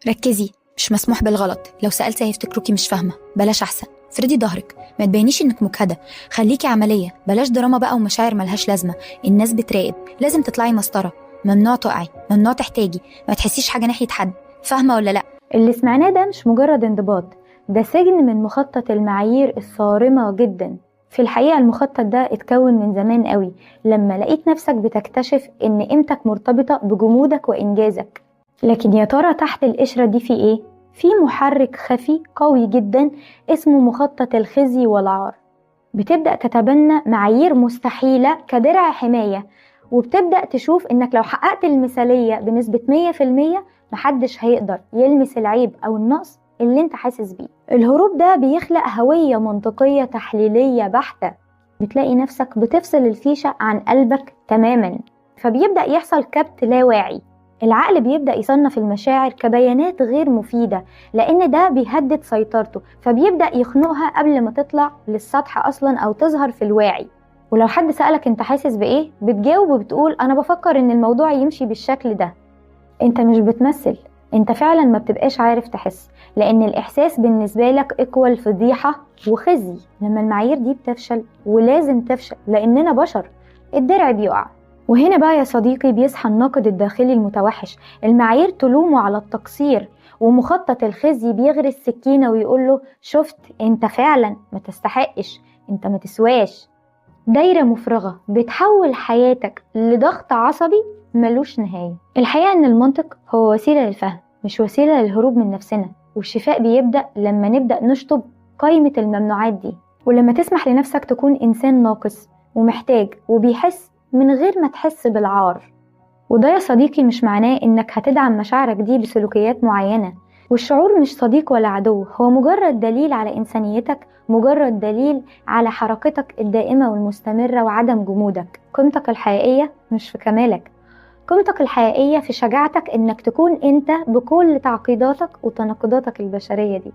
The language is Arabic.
ركزي، مش مسموح بالغلط. لو سألتي هيفتكروكي مش فاهمة، بلاش أحسن. افردي ظهرك، ما تبينيش إنك مجهدة. خليكي عملية، بلاش دراما بقى ومشاعر ملهاش لازمة. الناس بتراقب، لازم تطلعي مسطرة. ممنوع تقعي، ممنوع تحتاجي، ما تحسيش حاجة ناحية حد. فاهمة ولا لأ؟ اللي سمعناه ده مش مجرد انضباط، ده سجن من مخطط المعايير الصارمة جدا. في الحقيقة المخطط ده اتكون من زمان قوي، لما لقيت نفسك بتكتشف ان قيمتك مرتبطة بجمودك وانجازك. لكن يا ترى تحت القشرة دي في ايه؟ في محرك خفي قوي جدا اسمه مخطط الخزي والعار. بتبدأ تتبنى معايير مستحيلة كدرع حماية، وبتبدأ تشوف انك لو حققت المثالية بنسبة 100% محدش هيقدر يلمس العيب او النقص اللي انت حاسس بيه. الهروب ده بيخلق هوية منطقية تحليلية بحتة، بتلاقي نفسك بتفصل الفيشة عن قلبك تماما، فبيبدأ يحصل كبت لا واعي. العقل بيبدأ يصنف المشاعر كبيانات غير مفيدة، لأن ده بيهدد سيطرته، فبيبدأ يخنقها قبل ما تطلع للسطح أصلا أو تظهر في الواعي. ولو حد سألك انت حاسس بإيه، بتجاوب وبتقول أنا بفكر إن الموضوع يمشي بالشكل ده. انت مش بتمثل، انت فعلا ما بتبقاش عارف تحس، لأن الإحساس بالنسبة لك إيكوال فضيحة وخزي. لما المعايير دي بتفشل، ولازم تفشل لأننا بشر، الدرع بيقع. وهنا بقى يا صديقي بيصحى الناقد الداخلي المتوحش. المعايير تلومه على التقصير، ومخطط الخزي بيغرس سكينة ويقوله شفت، انت فعلا ما تستحقش، انت ما تسواش. دايرة مفرغة بتحول حياتك لضغط عصبي ملوش نهاية. الحقيقة ان المنطق هو وسيلة للفهم، مش وسيلة للهروب من نفسنا. والشفاء بيبدأ لما نبدأ نشطب قائمة الممنوعات دي، ولما تسمح لنفسك تكون إنسان ناقص ومحتاج وبيحس من غير ما تحس بالعار. وده يا صديقي مش معناه انك هتدعم مشاعرك دي بسلوكيات معينة. والشعور مش صديق ولا عدو، هو مجرد دليل على إنسانيتك، مجرد دليل على حركتك الدائمة والمستمرة وعدم جمودك. قيمتك الحقيقية مش في كمالك، قيمتك الحقيقية في شجاعتك انك تكون انت بكل تعقيداتك وتناقضاتك البشرية دي.